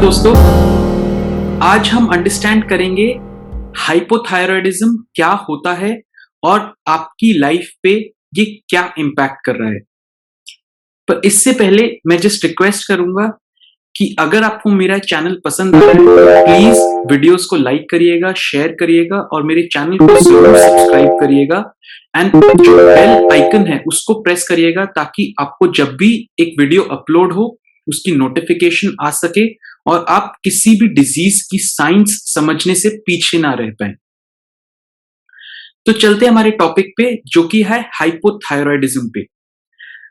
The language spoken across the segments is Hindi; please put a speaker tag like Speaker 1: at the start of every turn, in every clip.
Speaker 1: दोस्तों, आज हम अंडरस्टैंड करेंगे हाइपोथायरॉयडिज्म क्या होता है और आपकी लाइफ पे ये क्या इम्पैक्ट कर रहा है। पर इससे पहले मैं जस्ट रिक्वेस्ट करूंगा कि अगर आपको मेरा चैनल पसंद आ रहा है, प्लीज वीडियोस को लाइक करिएगा, शेयर करिएगा और मेरे चैनल को जरूर सब्सक्राइब करिएगा एंड जो बेल आइकन है उसको प्रेस करिएगा ताकि आपको जब भी एक वीडियो अपलोड हो उसकी नोटिफिकेशन आ सके और आप किसी भी डिजीज की साइंस समझने से पीछे ना रह पाए। तो चलते हैं हमारे टॉपिक पे जो कि है हाइपोथायरॉयडिज्म पे।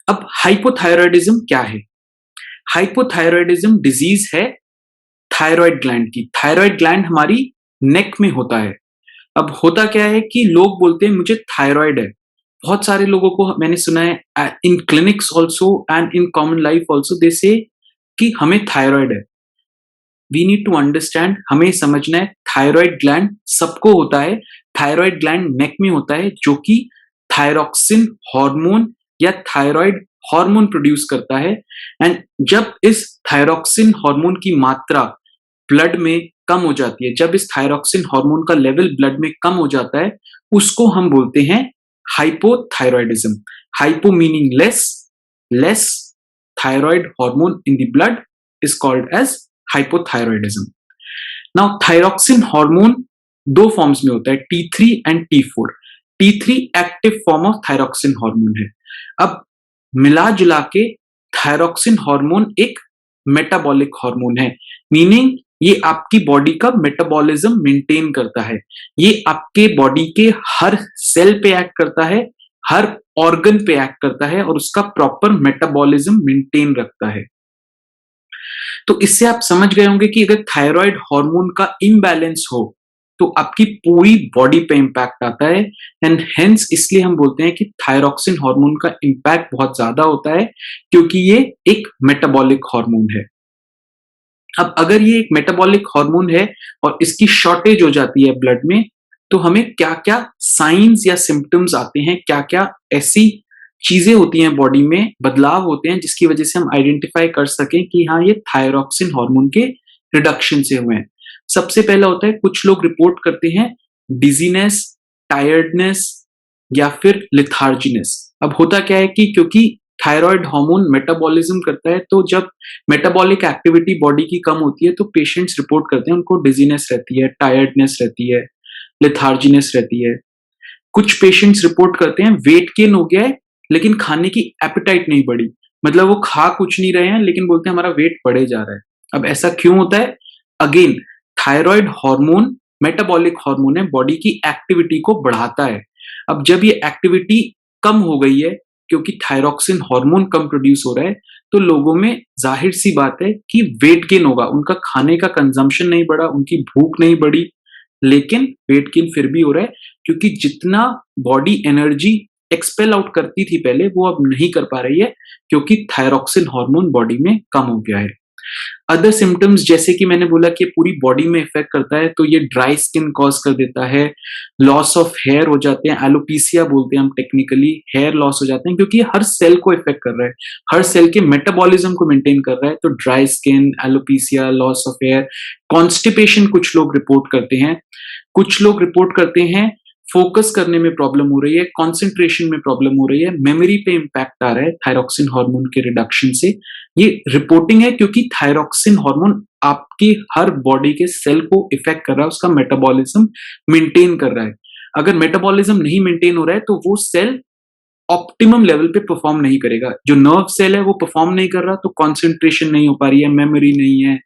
Speaker 1: अब हाइपोथायरॉयडिज्म क्या है? हाइपोथायरॉयडिज्म डिजीज है थायराइड ग्लैंड की। थायराइड ग्लैंड हमारी नेक में होता है। अब होता क्या है कि लोग बोलते हैं मुझे थायराइड है। बहुत सारे लोगों को मैंने सुना है in clinics also and in common life also they say कि हमें थायराइड है। वी नीड टू अंडरस्टैंड, हमें समझना है थायराइड ग्लैंड सबको होता है। थायराइड ग्लैंड नेक में होता है जो कि थायरॉक्सिन हार्मोन या थायराइड हार्मोन प्रोड्यूस करता है। एंड जब इस थायरॉक्सिन हार्मोन की मात्रा ब्लड में कम हो जाती है, जब इस थायरॉक्सिन हार्मोन का लेवल ब्लड में कम हो जाता है, उसको हम बोलते हैं hypothyroidism. Hypo meaning less, less thyroid hormone in the blood is called as hypothyroidism. Now thyroxine hormone दो फॉर्म्स में होता है, T3 and T4। T3 active form of thyroxine hormone है। अब मिला जुला के थायरॉक्सिन हार्मोन एक मेटाबॉलिक हार्मोन है, मीनिंग ये आपकी बॉडी का मेटाबॉलिज्म मेंटेन करता है। ये आपके बॉडी के हर सेल पे एक्ट करता है, हर ऑर्गन पे एक्ट करता है और उसका प्रॉपर मेटाबॉलिज्म मेंटेन रखता है। तो इससे आप समझ गए होंगे कि अगर थायराइड हार्मोन का इम्बैलेंस हो तो आपकी पूरी बॉडी पे इंपैक्ट आता है। एंड हेंस इसलिए हम बोलते हैं कि थायरॉक्सिन हार्मोन का इंपैक्ट बहुत ज्यादा होता है क्योंकि ये एक मेटाबॉलिक हार्मोन है। अब अगर ये एक मेटाबॉलिक हार्मोन है और इसकी शॉर्टेज हो जाती है ब्लड में, तो हमें क्या क्या साइंस या सिम्टम्स आते हैं, क्या क्या ऐसी चीजें होती हैं, बॉडी में बदलाव होते हैं जिसकी वजह से हम आइडेंटिफाई कर सकें कि हाँ ये थायरॉक्सिन हार्मोन के रिडक्शन से हुए हैं। सबसे पहला होता है, कुछ लोग रिपोर्ट करते हैं डिजीनेस, टायर्डनेस या फिर लिथार्जीनेस। अब होता क्या है कि क्योंकि थायराइड हार्मोन मेटाबॉलिज्म करता है, तो जब मेटाबॉलिक एक्टिविटी बॉडी की कम होती है तो पेशेंट्स रिपोर्ट करते हैं उनको डिजीनेस रहती है, टायर्डनेस रहती है, लिथार्जीनेस रहती है। कुछ पेशेंट्स रिपोर्ट करते हैं वेट गेन हो गया है लेकिन खाने की एपेटाइट नहीं बढ़ी, मतलब वो खा कुछ नहीं रहे हैं लेकिन बोलते हैं हमारा वेट बढ़े जा रहा है। अब ऐसा क्यों होता है? Again thyroid hormone metabolic hormone है, बॉडी की एक्टिविटी को बढ़ाता है। अब जब ये एक्टिविटी कम हो गई है क्योंकि थायरॉक्सिन हार्मोन कम प्रोड्यूस हो रहा है, तो लोगों में जाहिर सी बात है कि वेट गेन होगा। उनका खाने का कंजम्पशन नहीं बढ़ा, उनकी भूख नहीं बढ़ी, लेकिन वेट गेन फिर भी हो रहा है क्योंकि जितना बॉडी एनर्जी एक्सपेल आउट करती थी पहले वो अब नहीं कर पा रही है क्योंकि थायरॉक्सिन हार्मोन बॉडी में कम हो गया है। अदर सिम्टम्स जैसे कि मैंने बोला कि पूरी बॉडी में इफेक्ट करता है, तो ये ड्राई स्किन कॉज कर देता है, लॉस ऑफ हेयर हो जाते हैं, एलोपीसिया बोलते हैं हम टेक्निकली, हेयर लॉस हो जाते हैं क्योंकि हर सेल को इफेक्ट कर रहा है, हर सेल के मेटाबॉलिज्म को मेंटेन कर रहा है। तो dry skin, alopecia, loss of hair, constipation कुछ लोग रिपोर्ट करते हैं। कुछ लोग रिपोर्ट करते हैं फोकस करने में प्रॉब्लम हो रही है, कंसंट्रेशन में प्रॉब्लम हो रही है, मेमोरी पे इंपैक्ट आ रहा है थायरॉक्सिन हार्मोन के रिडक्शन से। ये रिपोर्टिंग है क्योंकि थायरॉक्सिन हार्मोन आपकी हर बॉडी के सेल को इफेक्ट कर रहा है, उसका मेटाबॉलिज्म मेंटेन कर रहा है। अगर मेटाबॉलिज्म नहीं मेंटेन हो रहा है तो वो सेल ऑप्टिमम लेवल पे परफॉर्म नहीं करेगा। जो नर्व सेल है वो परफॉर्म नहीं कर रहा, तो कॉन्सेंट्रेशन नहीं हो पा रही है, मेमोरी नहीं है,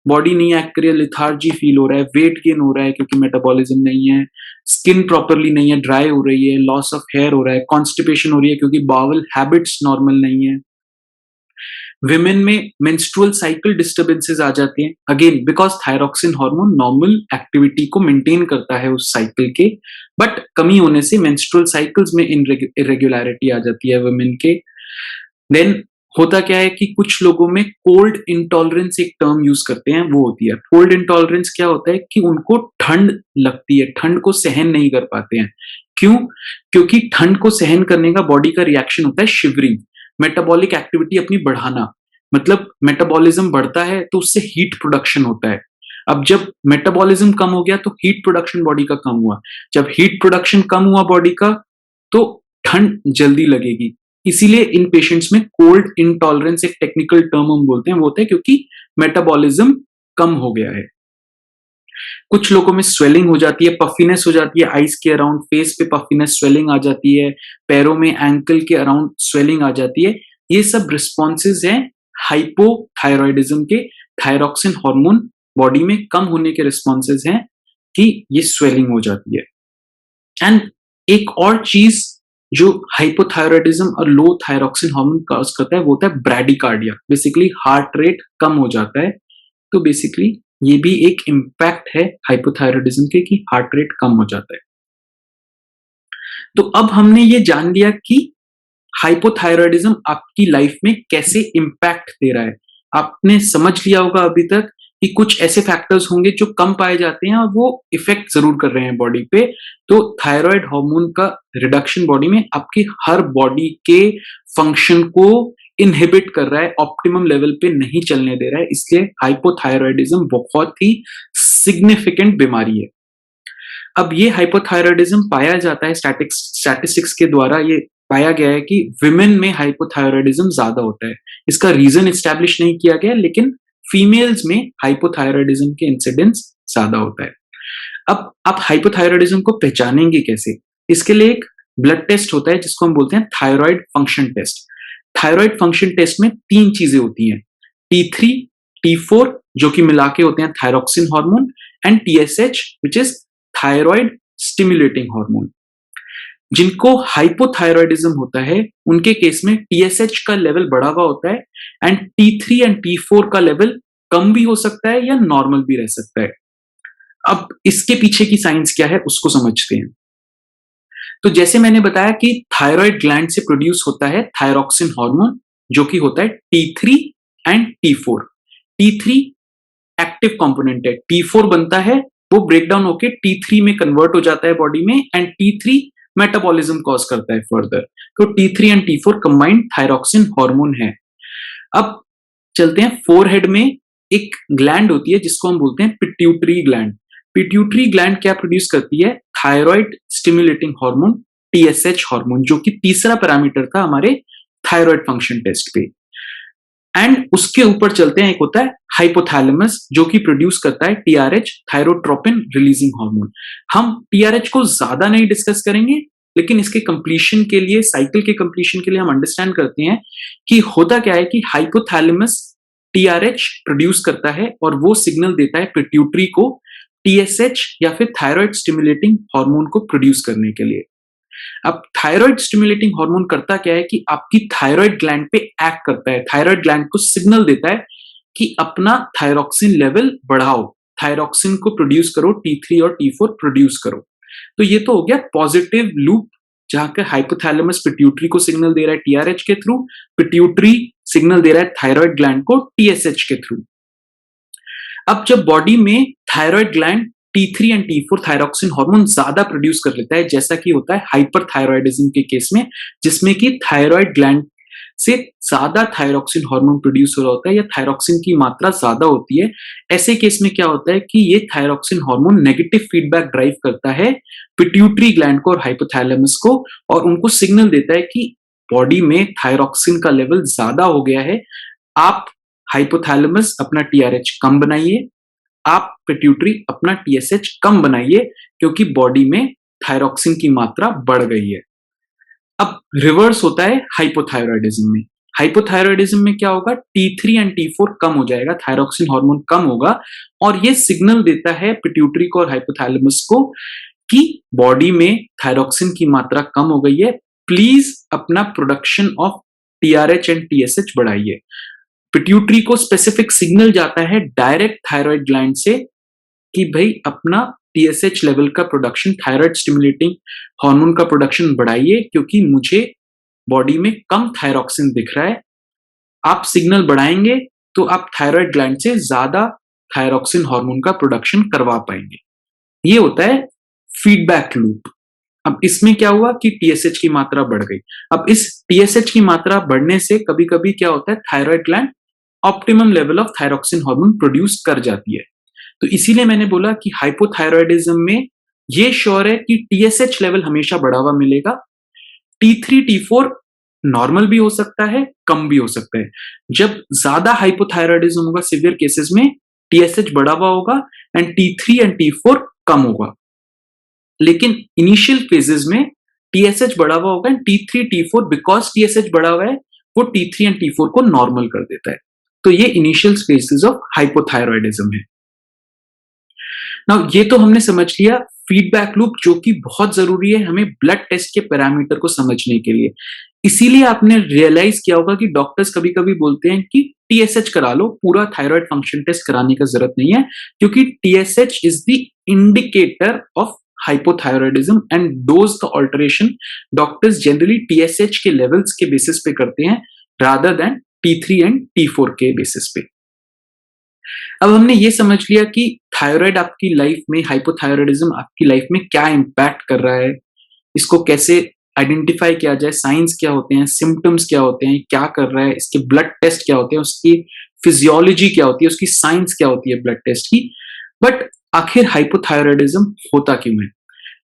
Speaker 1: बॉडी नहीं एक्ट कर रही है, लिथार्जी फील हो रहा है, वेट गेन हो रहा है क्योंकि मेटाबॉलिज्म नहीं है, स्किन प्रॉपरली नहीं है, ड्राई हो रही है, लॉस ऑफ हेयर हो रहा है, कॉन्स्टिपेशन हो रही है क्योंकि बावल हैबिट्स नॉर्मल नहीं है। विमेन में मेंस्ट्रुअल साइकिल डिस्टर्बेंसेस आ जाते हैं, again because thyroxine hormone normal activity को मेंटेन करता है उस साइकिल के, बट कमी होने से मेंस्ट्रुअल साइकिल्स में इरेगुलरिटी आ जाती है वुमेन के। देन होता क्या है कि कुछ लोगों में कोल्ड इंटॉलरेंस एक टर्म यूज करते हैं, वो होती है कोल्ड इंटॉलरेंस। क्या होता है कि उनको ठंड लगती है, ठंड को सहन नहीं कर पाते हैं। क्यों? क्योंकि ठंड को सहन करने का बॉडी का रिएक्शन होता है शिवरिंग, मेटाबॉलिक एक्टिविटी अपनी बढ़ाना। मतलब मेटाबॉलिज्म बढ़ता है तो उससे हीट प्रोडक्शन होता है। अब जब मेटाबॉलिज्म कम हो गया तो हीट प्रोडक्शन बॉडी का कम हुआ। जब हीट प्रोडक्शन कम हुआ बॉडी का तो ठंड जल्दी लगेगी। इसीलिए इन पेशेंट्स में कोल्ड इंटॉलरेंस एक टेक्निकल टर्म हम बोलते हैं, वो होता है क्योंकि मेटाबॉलिज्म कम हो गया है। कुछ लोगों में स्वेलिंग हो जाती है, पफिनेस हो जाती है, आईज के अराउंड, फेस पे पफिनेस स्वेलिंग आ जाती है, पैरों में एंकल के अराउंड स्वेलिंग आ जाती है। ये सब रिस्पॉन्सेज हैं हाइपोथायरॉयडिज्म के। थायरॉक्सिन हार्मोन बॉडी में कम होने के रिस्पॉन्सेज हैं कि ये स्वेलिंग हो जाती है। एंड एक और चीज जो हाइपोथायरॉयडिज्म और लो थायरॉक्सिन हार्मोन कॉज करता है वो होता है ब्रैडिकार्डिया। बेसिकली हार्ट रेट कम हो जाता है। तो बेसिकली ये भी एक इम्पैक्ट है हाइपोथायरॉयडिज्म के कि हार्ट रेट कम हो जाता है। तो अब हमने ये जान लिया कि हाइपोथायरॉयडिज्म आपकी लाइफ में कैसे इम्पैक्ट दे रहा है। आपने समझ लिया होगा अभी तक कि कुछ ऐसे फैक्टर्स होंगे जो कम पाए जाते हैं और वो इफेक्ट जरूर कर रहे हैं बॉडी पे। तो थायराइड हार्मोन का रिडक्शन बॉडी में आपकी हर बॉडी के फंक्शन को इनहिबिट कर रहा है, ऑप्टिमम लेवल पे नहीं चलने दे रहा है। इसलिए हाइपोथायरॉयडिज्म बहुत ही सिग्निफिकेंट बीमारी है। अब ये हाइपोथायरॉयडिज्म पाया जाता है स्टैटिस्टिक्स के द्वारा ये पाया गया है कि विमेन में हाइपोथायरॉयडिज्म ज्यादा होता है। इसका रीजन एस्टैब्लिश नहीं किया गया, लेकिन फीमेल्स में हाइपोथायरॉयडिज्म के इंसिडेंस ज्यादा होता है। अब आप हाइपोथायरॉयडिज्म को पहचानेंगे कैसे? इसके लिए एक ब्लड टेस्ट होता है जिसको हम बोलते हैं thyroid function test. Thyroid function test में 3 चीजें होती हैं, T3, T4 जो कि मिला के होते हैं thyroxine hormone, and TSH which is thyroid stimulating hormone. जिनको हाइपोथायरॉयडिज्म होता है उनके केस में TSH का लेवल बढ़ा हुआ होता है एंड T3 एंड T4 का लेवल कम भी हो सकता है या नॉर्मल भी रह सकता है। अब इसके पीछे की साइंस क्या है उसको समझते हैं। तो जैसे मैंने बताया कि थायराइड ग्लैंड से प्रोड्यूस होता है थायरॉक्सिन हार्मोन जो कि होता है T3 and T4। T3 active component है, T4 बनता है, वो ब्रेक डाउन होकर T3 में कन्वर्ट हो जाता है बॉडी में एंड T3 मेटाबॉलिज्म कॉज करता है फर्दर। तो T3 and T4 combined thyroxine hormone है। अब चलते हैं फोरहेड में एक ग्लैंड होती है जिसको हम बोलते हैं पिट्यूटरी ग्लैंड। पिट्यूटरी ग्लैंड क्या प्रोड्यूस करती है? Thyroid stimulating hormone TSH hormone, जो कि तीसरा पैरामीटर था हमारे थायराइड फंक्शन टेस्ट पे। एंड उसके ऊपर चलते हैं, एक होता है हाइपोथैलेमस जो कि प्रोड्यूस करता है TRH थायरोट्रोपिन रिलीजिंग हार्मोन। हम TRH को ज्यादा नहीं डिस्कस करेंगे, लेकिन इसके कंप्लीशन के लिए, साइकिल के कंप्लीशन के लिए हम अंडरस्टैंड करते हैं कि होता क्या है कि हाइपोथैलेमस TRH प्रोड्यूस करता है और वो सिग्नल देता है पिट्यूटरी को TSH या फिर थायराइड स्टिमुलेटिंग हार्मोन को प्रोड्यूस करने के लिए। अब थायराइड स्टिमुलेटिंग हार्मोन करता क्या है कि आपकी थायराइड ग्लैंड पे एक्ट करता है, थायराइड ग्लैंड को सिग्नल देता है कि अपना थायरॉक्सिन लेवल बढ़ाओ, थायरॉक्सिन को प्रोड्यूस करो, T3 और T4 प्रोड्यूस करो। तो ये तो हो गया पॉजिटिव लूप जहां के हाइपोथैलेमस पिट्यूटरी को सिग्नल दे रहा है TRH के थ्रू, पिट्यूटरी सिग्नल दे रहा है थायराइड ग्लैंड को TSH के थ्रू। अब जब बॉडी में thyroid gland T3 and T4 thyroxine hormone ज्यादा प्रोड्यूस कर लेता है, जैसा कि होता है हाइपरथायरॉयडिज्म के केस में, जिसमें कि थायराइड ग्लैंड से ज्यादा थायरॉक्सिन हार्मोन प्रोड्यूस हो रहा होता है या थायरॉक्सिन की मात्रा ज्यादा होती है। ऐसे केस में क्या होता है कि ये thyroxine hormone negative feedback drive करता है पिट्यूटरी ग्लैंड को और हाइपोथैलेमस को, और उनको सिग्नल देता है कि बॉडी में थायरॉक्सिन का लेवल ज्यादा हो गया है, आप हाइपोथैलेमस अपना TRH कम बनाइए, आप पिट्यूटरी अपना TSH कम बनाइए, क्योंकि बॉडी में थायरॉक्सिन की मात्रा बढ़ गई है। अब रिवर्स होता है हाइपोथायरॉयडिज्म में। हाइपोथायरॉयडिज्म में क्या होगा? T3 एंड T4 कम हो जाएगा, थायरॉक्सिन हार्मोन कम होगा और ये सिग्नल देता है पिट्यूटरी को और हाइपोथैलेमस को कि बॉडी में थायरॉक्सिन की मात्रा कम हो गई है, प्लीज अपना production of TRH and TSH बढ़ाइए। पिट्यूटरी को स्पेसिफिक सिग्नल जाता है डायरेक्ट थायराइड ग्लैंड से कि भाई अपना TSH लेवल का प्रोडक्शन, थायराइड स्टिमुलेटिंग हार्मोन का प्रोडक्शन बढ़ाइए, क्योंकि मुझे बॉडी में कम थायरॉक्सिन दिख रहा है। आप सिग्नल बढ़ाएंगे तो आप थायराइड ग्लैंड से ज्यादा थायरॉक्सिन हार्मोन का प्रोडक्शन करवा पाएंगे। ये होता है फीडबैक लूप। अब इसमें क्या हुआ कि TSH की मात्रा बढ़ गई। अब इस TSH की मात्रा बढ़ने से कभी कभी क्या होता है, thyroid gland optimum level of thyroxine hormone produce कर जाती है। तो इसीलिए मैंने बोला कि हाइपोथायरॉयडिज्म में ये श्योर है कि टीएसएच लेवल हमेशा बढ़ा हुआ मिलेगा। T3 T4 नॉर्मल भी हो सकता है, कम भी हो सकता है। जब ज्यादा हाइपोथायरॉयडिज्म होगा सिवियर केसेस में टीएसएच बढ़ा हुआ होगा एंड T3 एंड T4 कम होगा। लेकिन इनिशियल फेजेस में टीएसएच बढ़ा हुआ होगा and T3 T4 because TSH बढ़ा हुआ है वो T3 एंड T4 को नॉर्मल कर देता है। तो ये इनिशियल फेजेस ऑफ हाइपोथायरॉयडिज्म है। नाउ ये तो हमने समझ लिया फीडबैक लूप, जो कि बहुत जरूरी है हमें ब्लड टेस्ट के पैरामीटर को समझने के लिए। इसीलिए आपने रियलाइज किया होगा कि डॉक्टर्स कभी कभी बोलते हैं कि टीएसएच करा लो, पूरा थायराइड फंक्शन टेस्ट कराने का जरूरत नहीं है, क्योंकि TSH is the indicator of hypothyroidism and dose the alteration doctors generally TSH के लेवल्स के बेसिस पे करते हैं rather than T3 and T4 के बेसिस पे। अब हमने ये समझ लिया कि थायराइड आपकी लाइफ में, हाइपोथायरॉयडिज्म आपकी लाइफ में क्या इम्पैक्ट कर रहा है, इसको कैसे आइडेंटिफाई किया जाए, साइंस क्या होते हैं, सिम्टम्स क्या होते हैं, क्या कर रहा है, इसके ब्लड टेस्ट क्या होते हैं, उसकी फिजियोलॉजी क्या होती है, उसकी साइंस क्या होती है ब्लड टेस्ट की। बट आखिर हाइपोथायरॉयडिज्म होता क्यों है?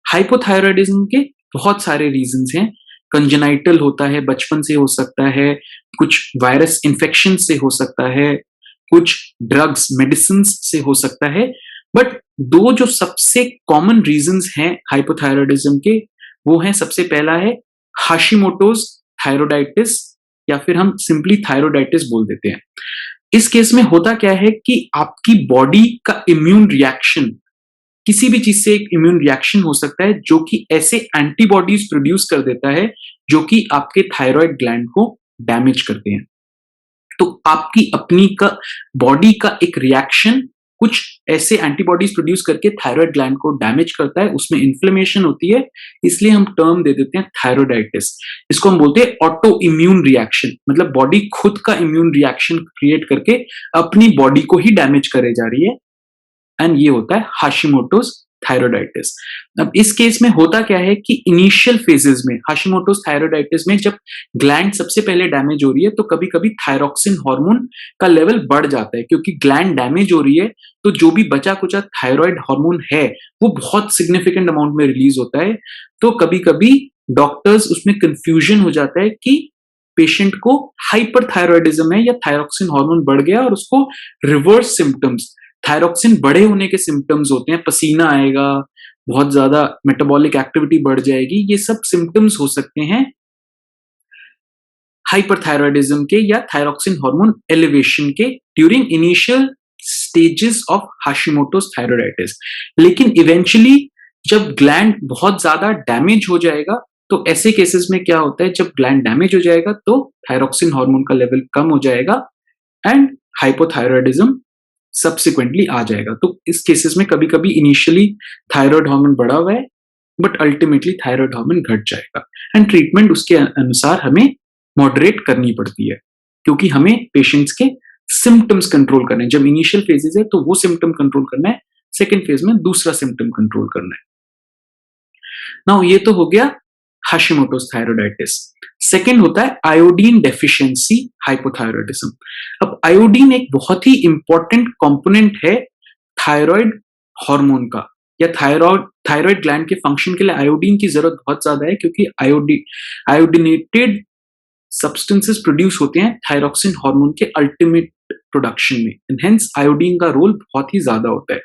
Speaker 1: हाइपोथायरॉयडिज्म के बहुत सारे रीजंस हैं। कंजेनाइटल होता है, बचपन से हो सकता है, कुछ वायरस इन्फेक्शन से हो सकता है, कुछ ड्रग्स मेडिसिन से हो सकता है। बट दो जो सबसे कॉमन रीजंस हैं हाइपोथायरॉयडिज्म के, वो हैं, सबसे पहला है हाशिमोटोज थायरोइडाइटिस, या फिर हम सिंपली थायरोइडाइटिस बोल देते हैं। इस केस में होता क्या है कि आपकी बॉडी का इम्यून रिएक्शन, किसी भी चीज से एक इम्यून रिएक्शन हो सकता है जो कि ऐसे एंटीबॉडीज प्रोड्यूस कर देता है जो कि आपके थायराइड ग्लैंड को डैमेज करते हैं। तो आपकी अपनी का बॉडी का एक रिएक्शन कुछ ऐसे एंटीबॉडीज प्रोड्यूस करके थायराइड ग्लैंड को डैमेज करता है, उसमें इन्फ्लेमेशन होती है, इसलिए हम टर्म दे देते हैं थायरोइडाइटिस। इसको हम बोलते हैं ऑटो इम्यून रिएक्शन, मतलब बॉडी खुद का इम्यून रिएक्शन क्रिएट करके अपनी बॉडी को ही डैमेज करे जा रही है, एंड ये होता है हाशिमोटोज थायरोइडाइटिस। अब इस केस में होता क्या है कि इनिशियल फेजेस में हाशिमोटोज थायरोइडाइटिस में जब ग्लैंड सबसे पहले डैमेज हो रही है तो कभी कभी थायरोक्सिन हार्मोन का लेवल बढ़ जाता है, क्योंकि ग्लैंड डैमेज हो रही है तो जो भी बचा कुचा थायराइड हार्मोन है वो बहुत सिग्निफिकेंट अमाउंट में रिलीज होता है। तो कभी कभी डॉक्टर्स उसमें कंफ्यूजन हो जाता है कि पेशेंट को हाइपरथायरॉयडिज्म है या थायरोक्सिन हार्मोन बढ़ गया, और उसको रिवर्स सिम्टम्स, थायरोक्सिन बढ़े होने के सिम्टम्स होते हैं, पसीना आएगा, बहुत ज्यादा मेटाबॉलिक एक्टिविटी बढ़ जाएगी, ये सब सिम्टम्स हो सकते हैं हाइपरथायरॉयडिज्म के या थायरोक्सिन हार्मोन एलिवेशन के ड्यूरिंग इनिशियल स्टेजेस ऑफ हाशिमोटोज थायरोइडाइटिस। लेकिन इवेंचुअली जब ग्लैंड बहुत ज्यादा डैमेज हो जाएगा तो ऐसे केसेस में क्या होता है, जब ग्लैंड डैमेज हो जाएगा तो थायरोक्सिन हार्मोन का लेवल कम हो जाएगा एंड हाइपोथायरॉयडिज्म सब्सिक्वेंटली आ जाएगा। तो इस केसेस में कभी कभी इनिशियली थायराइड हार्मोन बढ़ा हुआ है बट अल्टीमेटली थायराइड हार्मोन घट जाएगा, एंड ट्रीटमेंट उसके अनुसार हमें मॉडरेट करनी पड़ती है, क्योंकि हमें पेशेंट्स के सिम्टम्स कंट्रोल करने हैं। जब इनिशियल फेजेस है तो वो सिम्टम कंट्रोल करना है, सेकेंड फेज में दूसरा सिम्टम कंट्रोल करना है। नाउ ये तो हो गया हाशिमोटोज थायरोइडाइटिस। सेकेंड होता है आयोडीन डेफिशिएंसी हाइपोथायरॉयडिज्म। अब आयोडीन एक बहुत ही इंपॉर्टेंट कंपोनेंट है थायराइड हार्मोन का, या थायराइड ग्लैंड के फंक्शन के लिए आयोडीन की जरूरत बहुत ज्यादा है, क्योंकि आयोडीनेटेड सब्सटेंसेस प्रोड्यूस होते हैं थायरोक्सिन हार्मोन के अल्टीमेट प्रोडक्शन में, एंड हेंस आयोडीन का रोल बहुत ही ज्यादा होता है।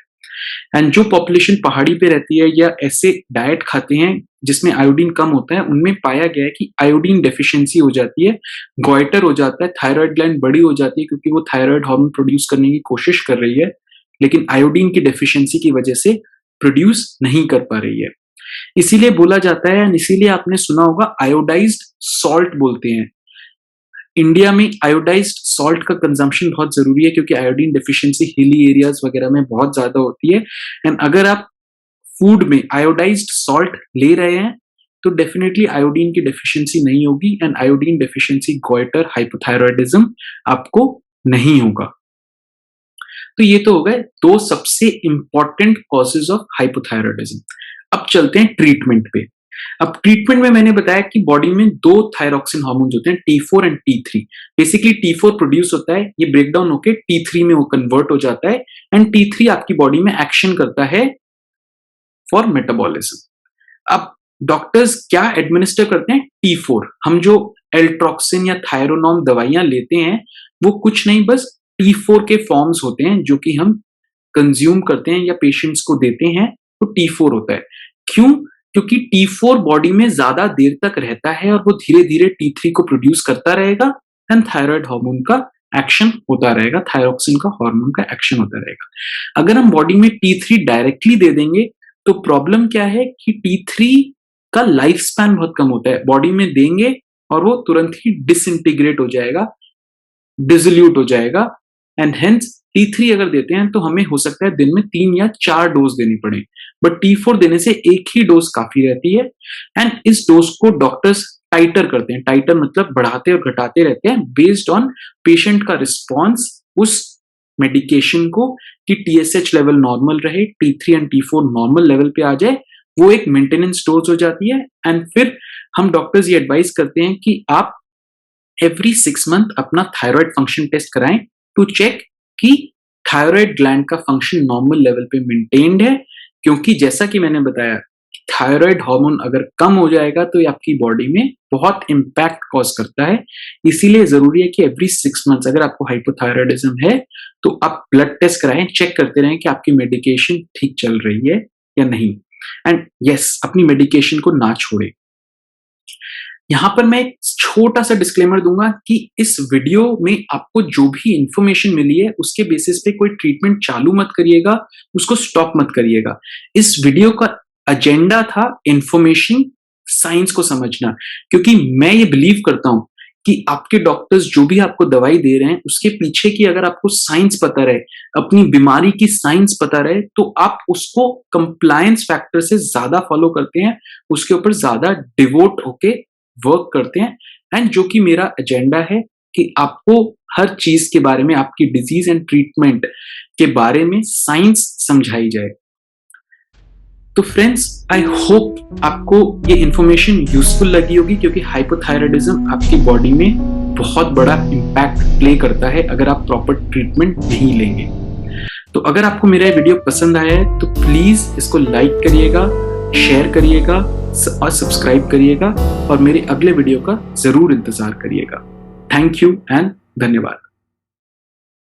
Speaker 1: एंड जो पॉपुलेशन पहाड़ी पे रहती है या ऐसे डाइट खाते हैं जिसमें आयोडीन कम होता है, उनमें पाया गया है कि आयोडीन डेफिशिएंसी हो जाती है, गॉइटर हो जाता है, थायराइड ग्लैंड बड़ी हो जाती है क्योंकि वो थायराइड हार्मोन प्रोड्यूस करने की कोशिश कर रही है, लेकिन आयोडीन की डेफिशिएंसी की वजह से प्रोड्यूस नहीं कर पा रही है। इसीलिए बोला जाता है, इसीलिए आपने सुना होगा आयोडाइज्ड सॉल्ट बोलते हैं। इंडिया में आयोडाइज्ड सॉल्ट का कंजम्पशन बहुत जरूरी है, क्योंकि आयोडीन डेफिशिएंसी हिली एरियाज वगैरह में बहुत ज्यादा होती है, एंड अगर आप फूड में आयोडाइज्ड सॉल्ट ले रहे हैं तो डेफिनेटली आयोडीन की डेफिशिएंसी नहीं होगी, and iodine deficiency goitre hypothyroidism आपको नहीं होगा। तो ये तो हो गए दो सबसे इंपॉर्टेंट कॉजेज ऑफ हाइपोथायरॉयडिज्म। अब चलते हैं ट्रीटमेंट पे। अब ट्रीटमेंट में मैंने बताया कि बॉडी में 2 थायरॉक्सिन हार्मोन्स होते हैं, T4 and T3। Basically T4 produce होता है, ये ब्रेक डाउन होके T3 में वो कन्वर्ट हो जाता है एंड T3 आपकी बॉडी में एक्शन करता है फॉर मेटाबॉलिज्म। अब डॉक्टर्स क्या एडमिनिस्टर करते हैं? T4। हम जो एल्ट्रोक्सिन या थायरोनॉम दवाइयां लेते हैं वो कुछ नहीं, बस T4 के फॉर्म्स होते हैं जो कि हम कंज्यूम करते हैं या पेशेंट्स को देते हैं, तो T4 होता है। क्यों? क्योंकि T4 बॉडी में ज्यादा देर तक रहता है और वो धीरे धीरे T3 को प्रोड्यूस करता रहेगा एंड थायराइड हार्मोन का एक्शन होता रहेगा, थायरोक्सिन का हार्मोन का एक्शन होता रहेगा। अगर हम बॉडी में T3 डायरेक्टली दे देंगे तो प्रॉब्लम क्या है कि T3 का लाइफ स्पैन बहुत कम होता है। बॉडी में देंगे और वो तुरंत ही डिसइंटीग्रेट हो जाएगा, डिसोल्यूट हो जाएगा एंड हेंस T3 अगर देते हैं तो हमें हो सकता है दिन में 3 या 4 डोज देनी पड़े, बट T4 देने से एक ही डोज काफी रहती है एंड इस डोज को डॉक्टर्स टाइटर करते हैं। टाइटर मतलब बढ़ाते और घटाते रहते हैं बेस्ड ऑन पेशेंट का रिस्पॉन्स उस मेडिकेशन को, कि TSH लेवल नॉर्मल रहे, T3 and T4 normal level पे आ जाए, वो एक मेंटेनेंस डोज हो जाती है। एंड फिर हम डॉक्टर्स ये एडवाइस करते हैं कि आप एवरी 6 मंथ अपना थायराइड फंक्शन टेस्ट कराएं टू चेक कि थायराइड ग्लैंड का फंक्शन नॉर्मल लेवल पे मेंटेन्ड है, क्योंकि जैसा कि मैंने बताया थायराइड हार्मोन अगर कम हो जाएगा तो ये आपकी बॉडी में बहुत इंपैक्ट कॉज करता है। इसीलिए जरूरी है कि एवरी 6 मंथ्स अगर आपको हाइपोथायराइडिज्म है तो आप ब्लड टेस्ट कराएं, चेक करते रहें कि आपकी मेडिकेशन ठीक चल रही है या नहीं। एंड यस, अपनी मेडिकेशन को ना छोड़े। यहां पर मैं एक छोटा सा डिस्क्लेमर दूंगा कि इस वीडियो में आपको जो भी इंफॉर्मेशन मिली है उसके बेसिस पे कोई ट्रीटमेंट चालू मत करिएगा, उसको स्टॉप मत करिएगा। इस वीडियो का एजेंडा था इंफॉर्मेशन, साइंस को समझना, क्योंकि मैं ये बिलीव करता हूं कि आपके डॉक्टर्स जो भी आपको दवाई दे रहे हैं उसके पीछे की अगर आपको साइंस पता रहे, अपनी बीमारी की साइंस पता रहे, तो आप उसको कंप्लायंस फैक्टर से ज्यादा फॉलो करते हैं, उसके ऊपर ज्यादा डिवोट होके वर्क करते हैं। एंड जो कि मेरा एजेंडा है कि आपको हर चीज के बारे में, आपकी डिजीज एंड ट्रीटमेंट के बारे में साइंस समझाई जाए। तो फ्रेंड्स, आई होप आपको ये इंफॉर्मेशन यूजफुल लगी होगी, क्योंकि हाइपोथायराइडिज्म आपकी बॉडी में बहुत बड़ा इंपैक्ट प्ले करता है अगर आप प्रॉपर ट्रीटमेंट नहीं लेंगे। तो अगर आपको मेरा ये वीडियो पसंद आया है तो प्लीज इसको लाइक करिएगा, शेयर करिएगा और सब्सक्राइब करिएगा और मेरे अगले वीडियो का जरूर इंतजार करिएगा। थैंक यू एंड धन्यवाद।